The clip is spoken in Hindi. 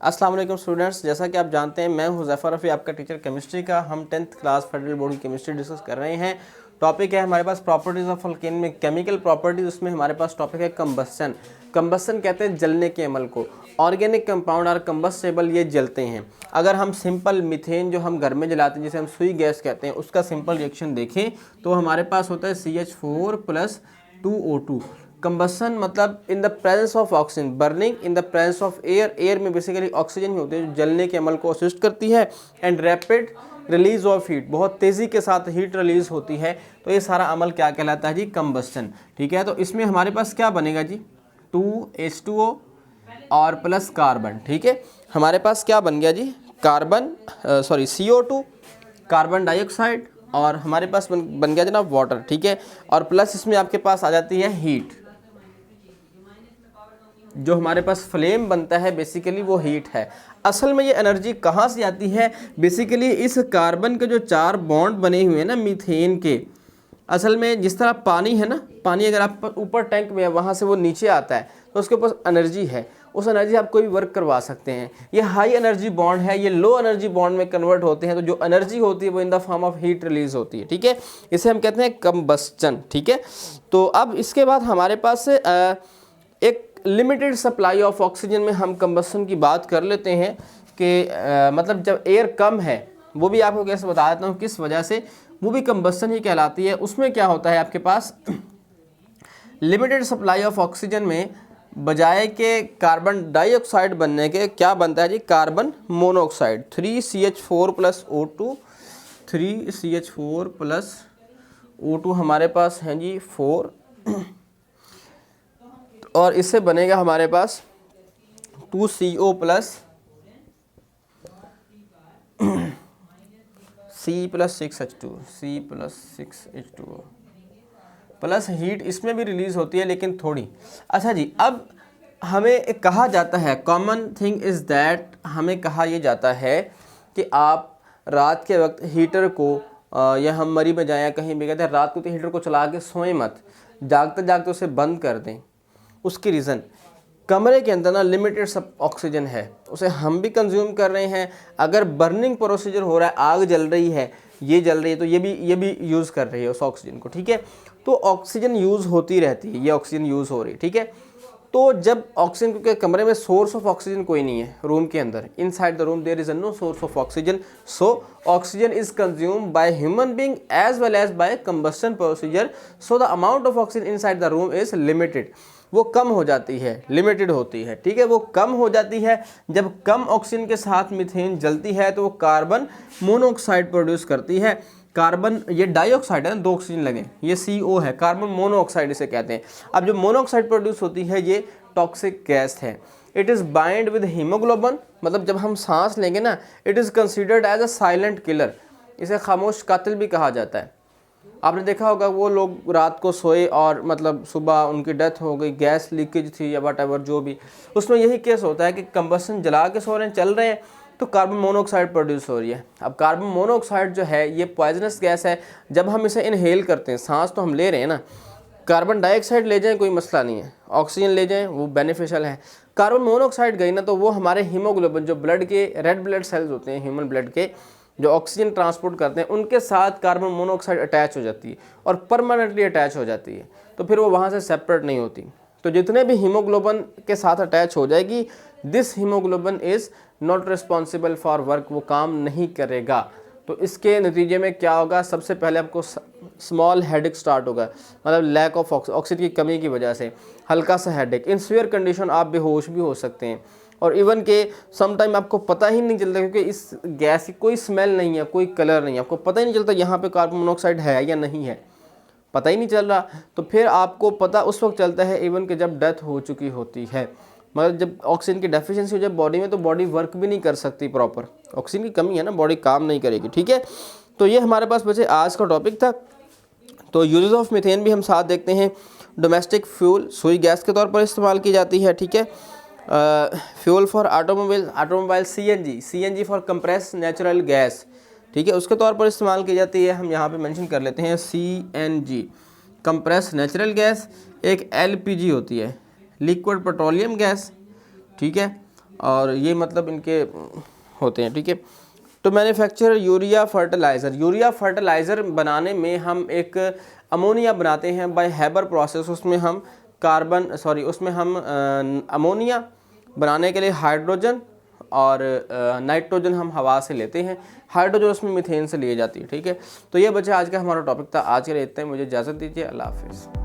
अस्सलाम वालेकुम स्टूडेंट्स, जैसा कि आप जानते हैं मैं हुज़ैफ़ा रफ़ी आपका टीचर केमिस्ट्री का। हम 10th क्लास फेडरल बोर्ड की केमिस्ट्री डिस्कस कर रहे हैं। टॉपिक है हमारे पास प्रॉपर्टीज़ ऑफ अल्केन में केमिकल प्रॉपर्टीज़। उसमें हमारे पास टॉपिक है कंबस्शन। कंबस्शन कहते हैं जलने के अमल को। ऑर्गेनिक कंपाउंड और कंबस्टेबल ये जलते हैं। अगर हम सिंपल मीथेन जो हम घर में जलाते हैं जिसे हम सुई गैस कहते हैं उसका सिंपल रिएक्शन देखें तो हमारे पास होता है CH4 + 2O2। कंबस्शन मतलब in the presence of oxygen, burning in the presence of air. Air में बेसिकली ऑक्सीजन ही होती है जो जलने के अमल को असिस्ट करती है। And rapid release of heat, बहुत तेज़ी के साथ हीट रिलीज होती है। तो ये सारा अमल क्या कहलाता है जी? कंबस्शन। ठीक है, तो इसमें हमारे पास क्या बनेगा जी? 2H2O और प्लस कार्बन। ठीक है, हमारे पास क्या बन गया जी? कार्बन CO2, कार्बन डाइऑक्साइड, और हमारे पास बन गया जनाब वाटर। ठीक है, और प्लस इसमें आपके पास आ जाती है हीट। जो हमारे पास फ्लेम बनता है बेसिकली वो हीट है। असल में ये एनर्जी कहाँ से आती है? बेसिकली इस कार्बन के जो 4 बॉन्ड बने हुए हैं ना मीथेन के, असल में जिस तरह पानी है ना, पानी अगर आप ऊपर टैंक में है वहाँ से वो नीचे आता है तो उसके पास एनर्जी है। उस एनर्जी आप कोई भी वर्क करवा सकते हैं। ये हाई एनर्जी बॉन्ड है, ये लो एनर्जी बॉन्ड में कन्वर्ट होते हैं। तो जो एनर्जी होती है वो in the form of heat release होती है। ठीक है, इसे हम कहते हैं कंबस्टन। ठीक है, तो अब इसके बाद हमारे पास एक लिमिटेड सप्लाई ऑफ ऑक्सीजन में हम कंबस्टन की बात कर लेते हैं कि मतलब जब एयर कम है, वो भी आपको कैसे बता देता हूँ किस वजह से, वो भी कंबस्टन ही कहलाती है। उसमें क्या होता है आपके पास लिमिटेड सप्लाई ऑफ ऑक्सीजन में बजाय के कार्बन डाइऑक्साइड बनने के क्या बनता है जी? Carbon monoxide. 3CH4 + O2, 3CH4 + O2 हमारे पास है जी 4, और इससे बनेगा हमारे पास 2CO + C + 6H2, C + 6H2O plus heat इसमें भी रिलीज होती है लेकिन थोड़ी। अच्छा जी, अब हमें कहा जाता है, कॉमन थिंग इज़ दैट, हमें कहा यह जाता है कि आप रात के वक्त हीटर को या हम मरी में जाएँ कहीं भी, कहते हैं रात को तो हीटर को चला के सोएं मत, जागते जागते उसे बंद कर दें। उसकी रीज़न, कमरे के अंदर ना लिमिटेड सब ऑक्सीजन है, उसे हम भी कंज्यूम कर रहे हैं। अगर बर्निंग प्रोसीजर हो रहा है, आग जल रही है, ये जल रही है, तो ये भी यूज़ कर रही है उस ऑक्सीजन को। ठीक है, तो ऑक्सीजन यूज़ होती रहती है, ये ऑक्सीजन यूज़ हो रही है। ठीक है, तो जब ऑक्सीजन, क्योंकि कमरे में सोर्स ऑफ ऑक्सीजन कोई नहीं है रूम के अंदर, inside the room there is no source of oxygen, so oxygen is consumed by human being as well as by combustion procedure, so the amount of oxygen inside the room is limited. वो कम हो जाती है, लिमिटेड होती है। ठीक है, वो कम हो जाती है। जब कम ऑक्सीजन के साथ मीथेन जलती है तो वो कार्बन मोनोऑक्साइड प्रोड्यूस करती है। कार्बन, ये डाइऑक्साइड है ना, 2 ऑक्सीजन लगे, ये CO है, कार्बन मोनोऑक्साइड इसे कहते हैं। अब जो मोनोऑक्साइड प्रोड्यूस होती है ये टॉक्सिक गैस है। It is bind with haemoglobin, मतलब जब हम सांस लेंगे ना, it is considered as a silent killer, इसे खामोश कातिल भी कहा जाता है। आपने देखा होगा वो लोग रात को सोए और मतलब सुबह उनकी डेथ हो गई, गैस लीकेज थी या वट जो भी, उसमें यही केस होता है कि कंबस्टन जला के सो रहे हैं, चल रहे हैं, तो कार्बन मोनोऑक्साइड प्रोड्यूस हो रही है। अब कार्बन मोनोऑक्साइड जो है ये पॉइजनस गैस है। जब हम इसे इनहेल करते हैं, सांस तो हम ले रहे हैं ना, कार्बन डाइऑक्साइड ले जाएं कोई मसला नहीं है, ऑक्सीजन ले जाएं वो बेनिफिशियल है। कार्बन मोनोऑक्साइड गई ना तो वो हमारे हीमोग्लोबिन, जो ब्लड के रेड ब्लड सेल्स होते हैं ह्यूमन ब्लड के, जो ऑक्सीजन ट्रांसपोर्ट करते हैं, उनके साथ कार्बन मोनोऑक्साइड अटैच हो जाती है और परमानेंटली अटैच हो जाती है। तो फिर वो वहाँ से सेपरेट नहीं होती। तो जितने भी हीमोग्लोबिन के साथ अटैच हो जाएगी, this haemoglobin is not responsible for work, वो काम नहीं करेगा। तो इसके नतीजे में क्या होगा? सबसे पहले आपको स्मॉल हेडेक स्टार्ट होगा, मतलब लैक ऑफ ऑक्सीजन की कमी की वजह से हल्का सा हेडेक। इन सीवियर कंडीशन आप बेहोश भी हो सकते हैं, और इवन के समटाइम आपको पता ही नहीं चलता, क्योंकि इस गैस की कोई स्मेल नहीं है, कोई कलर नहीं है, आपको पता ही नहीं चलता यहाँ पे कार्बन मोनोऑक्साइड है या नहीं है, पता ही नहीं चल रहा। तो फिर आपको पता उस वक्त चलता है इवन कि जब डेथ हो चुकी होती है, मतलब जब ऑक्सीजन की डेफिशिएंसी हो जाए बॉडी में, तो बॉडी वर्क भी नहीं कर सकती प्रॉपर, ऑक्सीजन की कमी है ना, बॉडी काम नहीं करेगी। ठीक है, तो ये हमारे पास बचे आज का टॉपिक था। तो यूजेस ऑफ मीथेन भी हम साथ देखते हैं। डोमेस्टिक फ्यूल, सुई गैस के तौर पर इस्तेमाल की जाती है। ठीक है, fuel for automobile CNG for compress natural gas, ठीक है, उसके तौर पर इस्तेमाल की जाती है। हम यहाँ पे मेंशन कर लेते हैं CNG, कंप्रेस नेचुरल गैस। एक LPG होती है, लिक्विड पेट्रोलियम गैस, ठीक है, और ये मतलब इनके होते हैं, ठीक है। तो manufacture urea fertiliser, urea fertiliser बनाने में हम एक अमोनिया बनाते हैं बाय हैबर प्रोसेस। उसमें हम उसमें हम अमोनिया बनाने के लिए हाइड्रोजन और नाइट्रोजन हम हवा से लेते हैं, हाइड्रोजन उसमें मीथेन से लिए जाती है, ठीक है। तो ये बच्चे आज का हमारा टॉपिक था। आज के लिए इतना ही, मुझे इजाज़त दीजिए, अल्लाह हाफिज़।